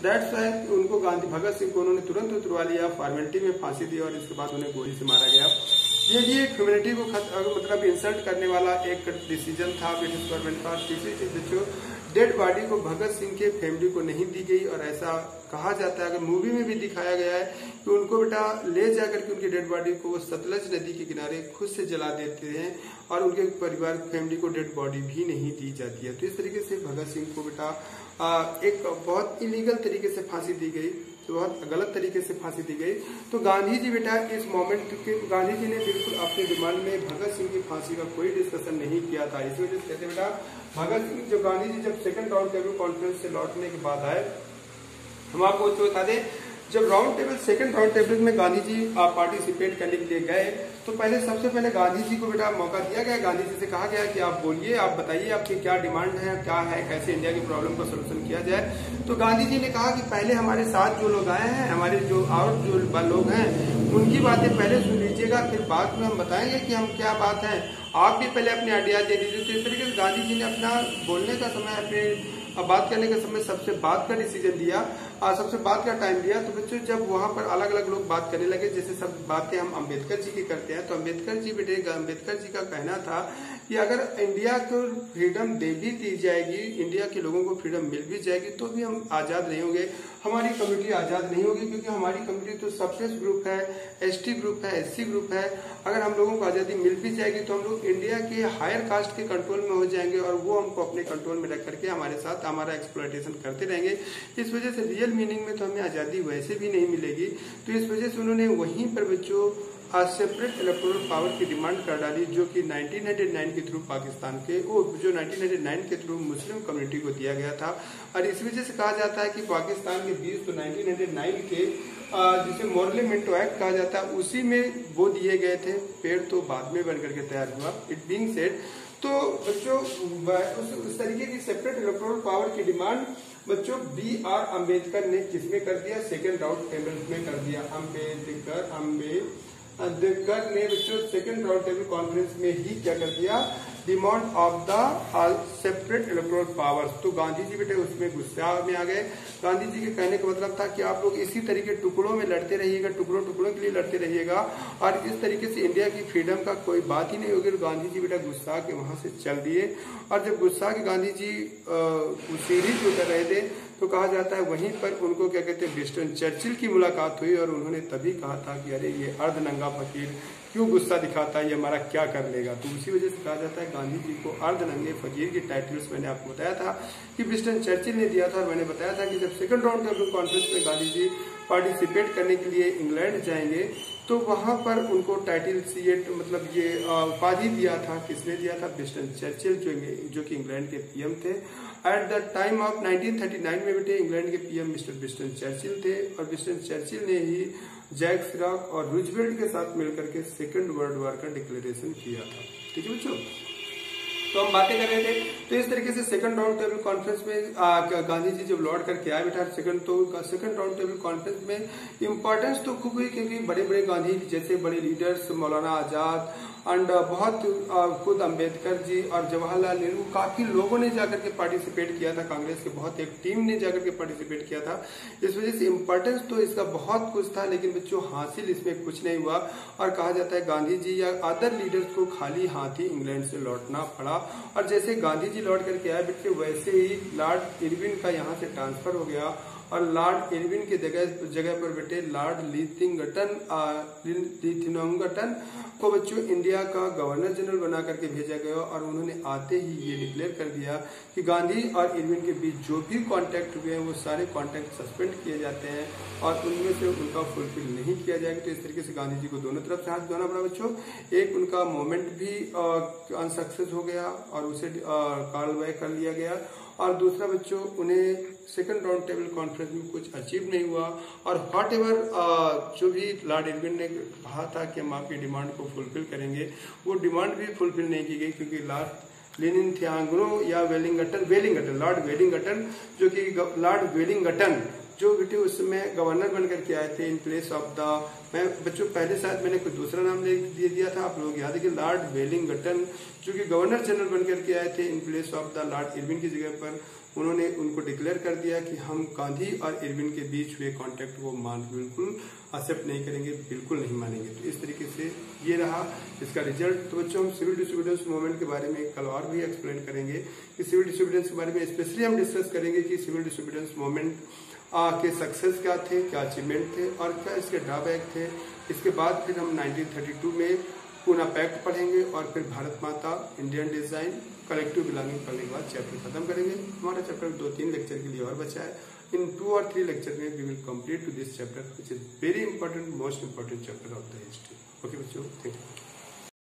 That's why उनको गांधी भगत सिंह को उन्होंने तुरंत उतरवा लिया, फॉर्मेलिटी में फांसी दी और इसके बाद उन्हें गोली से मारा गया। ये भी एक ह्यूमैनिटी को मतलब इंसल्ट करने वाला एक डिसीजन था ब्रिटिश गवर्नमेंट का। तीसरी चीज बच्चों, डेड बॉडी को भगत सिंह के फैमिली को नहीं दी गई और ऐसा कहा जाता है, अगर मूवी में भी दिखाया गया है कि उनको बेटा ले जाकर के उनकी डेड बॉडी को सतलज नदी के किनारे खुद से जला देते हैं और उनके परिवार फैमिली को डेड बॉडी भी नहीं दी जाती है। तो इस तरीके से भगत सिंह को बेटा एक बहुत इलीगल तरीके से फांसी दी गई, तो बहुत गलत तरीके से फांसी दी गई। तो गांधी जी बेटा इस मोमेंट के गांधी जी ने बिल्कुल अपने डिमांड में भगत सिंह की फांसी का कोई डिस्कशन नहीं किया था। इस वजह से कहते बेटा भगत सिंह जो गांधी जी जब सेकंड राउंड टेबल कॉन्फ्रेंस से लौटने के बाद आए, हम आपको बता दें जब सेकंड राउंड टेबल में गांधी जी पार्टिसिपेट करने के लिए गए तो सबसे पहले गांधी जी को बेटा मौका दिया गया। गांधी जी से कहा गया कि आप बोलिए, आप बताइए आपकी क्या डिमांड है, क्या है, कैसे इंडिया की प्रॉब्लम का सोल्यूशन किया जाए। तो गांधी जी ने कहा कि पहले हमारे साथ जो लोग आए हैं, हमारे जो और जो लोग हैं उनकी बातें पहले सुन लीजिएगा, फिर बाद में हम बताएंगे कि हम क्या बात है, आप भी पहले अपने आइडिया दे दीजिए। तो इस तरीके से गांधी जी ने अपना बोलने का समय, अपने बात करने का समय सबसे बाद का डिसीजन दिया, सबसे बाद का टाइम दिया। तो बच्चों जब वहां पर अलग अलग लोग बात करने लगे, जैसे सब बातें हम अम्बेडकर जी की करते हैं, तो अम्बेडकर जी का कहना था कि अगर इंडिया को फ्रीडम दे भी दी जाएगी, इंडिया के लोगों को फ्रीडम मिल भी जाएगी, तो भी हम आजाद नहीं होंगे, हमारी कम्युनिटी आजाद नहीं होगी, क्योंकि हमारी कम्युनिटी तो सप्रेस ग्रुप है, एसटी ग्रुप है, एससी ग्रुप है। अगर हम लोगों को आजादी मिल भी जाएगी तो हम लोग इंडिया के हायर कास्ट के कंट्रोल में हो जाएंगे और वो हमको अपने कंट्रोल में रख करके हमारे साथ हमारा एक्सप्लॉयटेशन करते रहेंगे। इस वजह से रियल मीनिंग में तो हमें आजादी वैसे भी नहीं मिलेगी। तो इस वजह से उन्होंने वहीं पर बच्चों सेपरेट इलेक्टोरल पावर की डिमांड कर डाली, जो कि 1999 के थ्रू पाकिस्तान के जो 1999 के थ्रू मुस्लिम कम्युनिटी को दिया गया था। और इस वजह से कहा जाता है कि पाकिस्तान के 20 तो 1999 के जिसे मॉरलेमेंटो एक्ट कहा जाता है, उसी में वो दिए गए थे। पेड़ तो बाद में बन करके तैयार हुआ। इट बीइंग सेड, तो बच्चों उस तरीके की सेपरेट इलेक्टोरल पावर की डिमांड बच्चों B.R. अम्बेडकर ने किसमें कर दिया, सेकेंड राउंड टेबल में कर दिया। अम्बेडकर ने बच्चों सेकेंड राउंड टेबल कॉन्फ्रेंस में ही क्या कर दिया, demand of the separate electoral powers. तो गांधी जी बेटे उसमें गुस्सा में आ गए। गांधी जी के कहने का मतलब था कि आप लोग इसी तरीके टुकड़ों में लड़ते रहिएगा, टुकड़ों के लिए लड़ते रहिएगा और इस तरीके से इंडिया की फ्रीडम का कोई बात ही नहीं होगी। तो गांधी जी बेटा गुस्सा के वहां से चल दिए। और जब गुस्सा के गांधी जी सीढ़ी पे उतर रहे थे तो कहा जाता है वहीं पर उनको क्या कहते हैं विंस्टन चर्चिल की मुलाकात हुई और उन्होंने तभी कहा था कि अरे ये अर्धनंगा फकीर क्यों गुस्सा दिखाता है, ये हमारा क्या कर लेगा। तो उसी वजह से कहा जाता है गांधी जी को अर्धनंगे फकीर की टाइटल्स मैंने आपको बताया था कि विंस्टन चर्चिल ने दिया था। और मैंने बताया था कि जब सेकंड राउंड टेबल कॉन्फ्रेंस में गांधी जी पार्टिसिपेट करने के लिए इंग्लैंड जाएंगे तो वहां पर उनको टाइटल सीएट मतलब ये उपाधि दिया था। किसने दिया था, विंस्टन चर्चिल जो कि इंग्लैंड के पीएम थे। एट द टाइम ऑफ 1939 में बेटे इंग्लैंड के पीएम मिस्टर विंस्टन चर्चिल थे और विंस्टन चर्चिल ने ही जैक शिराक और रूजवेल्ट के साथ मिलकर के सेकेंड वर्ल्ड वॉर का डिक्लेरेशन किया था। ठीक है बच्चों, तो हम बातें कर रहे थे। तो इस तरीके से सेकंड राउंड टेबल कॉन्फ्रेंस में गांधी जी जब लौट करके आए बेटा सेकंड राउंड टेबल कॉन्फ्रेंस में इम्पोर्टेंस तो खूब हुई, क्योंकि बड़े बड़े गांधी जैसे बड़े लीडर्स मौलाना आजाद एंड बहुत खुद अम्बेडकर जी और जवाहरलाल नेहरू, काफी लोगों ने जाकर के पार्टिसिपेट किया था। कांग्रेस के बहुत एक टीम ने जाकर के पार्टिसिपेट किया था। इस वजह से इम्पोर्टेंस तो इसका बहुत कुछ था, लेकिन बच्चों हासिल इसमें कुछ नहीं हुआ। और कहा जाता है गांधी जी या अदर लीडर्स को खाली हाथ ही इंग्लैंड से लौटना पड़ा। और जैसे गांधी जी लौट करके आए बेटे वैसे ही लॉर्ड इरविन का यहाँ से ट्रांसफर हो गया और लॉर्ड इरविन की जगह पर बेटे लॉर्ड लिथिंगटन को बच्चों इंडिया का गवर्नर जनरल बना करके भेजा गया। और उन्होंने आते ही ये डिक्लेयर कर दिया कि गांधी और इरविन के बीच जो भी कांटेक्ट हुए हैं वो सारे कांटेक्ट सस्पेंड किए जाते हैं और उनमें से उनका फुलफिल नहीं किया जाएगा। तो इस तरीके से गांधी जी को दोनों तरफ से हाथ धोना पड़ा बच्चों। एक उनका मूवमेंट भी अनसक्सेस हो गया और उसे कॉल बैक कर लिया गया, और दूसरा बच्चों उन्हें सेकंड राउंड टेबल कॉन्फ्रेंस में कुछ अचीव नहीं हुआ। और वॉट एवर जो भी लॉर्ड इरविन ने कहा था कि हम आपकी डिमांड को फुलफिल करेंगे, वो डिमांड भी फुलफिल नहीं की गई, क्योंकि लॉर्ड लेनिन थियांग्रो या वेलिंगटन लॉर्ड वेलिंगटन जो कि लॉर्ड वेलिंगटन जो बेटे उस समय गवर्नर बन करके आए थे इन प्लेस ऑफ द, मैं बच्चों पहले शायद मैंने कोई दूसरा नाम दे दिया था, आप लोग याद है कि लॉर्ड वेलिंगटन जो कि गवर्नर जनरल बन करके आए थे in place of the Lord Irwin की जगह पर। उन्होंने उनको डिक्लेयर कर दिया कि हम गांधी और इरविन के बीच हुए कॉन्टेक्ट को बिल्कुल एक्सेप्ट नहीं करेंगे, बिल्कुल नहीं मानेंगे। तो इस तरीके से ये रहा इसका रिजल्ट। तो बच्चों, हम सिविल डिसोबीडियंस मूवमेंट के बारे में कल और भी एक्सप्लेन करेंगे कि सिविल डिसोबीडियंस के बारे में स्पेशली हम डिस्कस करेंगे कि सिविल डिसोबीडियंस मूवमेंट के सक्सेस क्या थे, क्या अचीवमेंट थे और क्या इसके ड्रॉबैक थे। इसके बाद फिर हम 1932 में पूना पैक्ट पढ़ेंगे और फिर भारत माता, इंडियन डिजाइन, कलेक्टिव बिलोंगिंग पढ़ने के बाद चैप्टर खत्म करेंगे। हमारा चैप्टर 2-3 लेक्चर के लिए और बचा है। इन 2 और 3 लेक्चर में we will complete to this chapter which is very important, most important chapter of the history. Okay बच्चों, थैंक यू।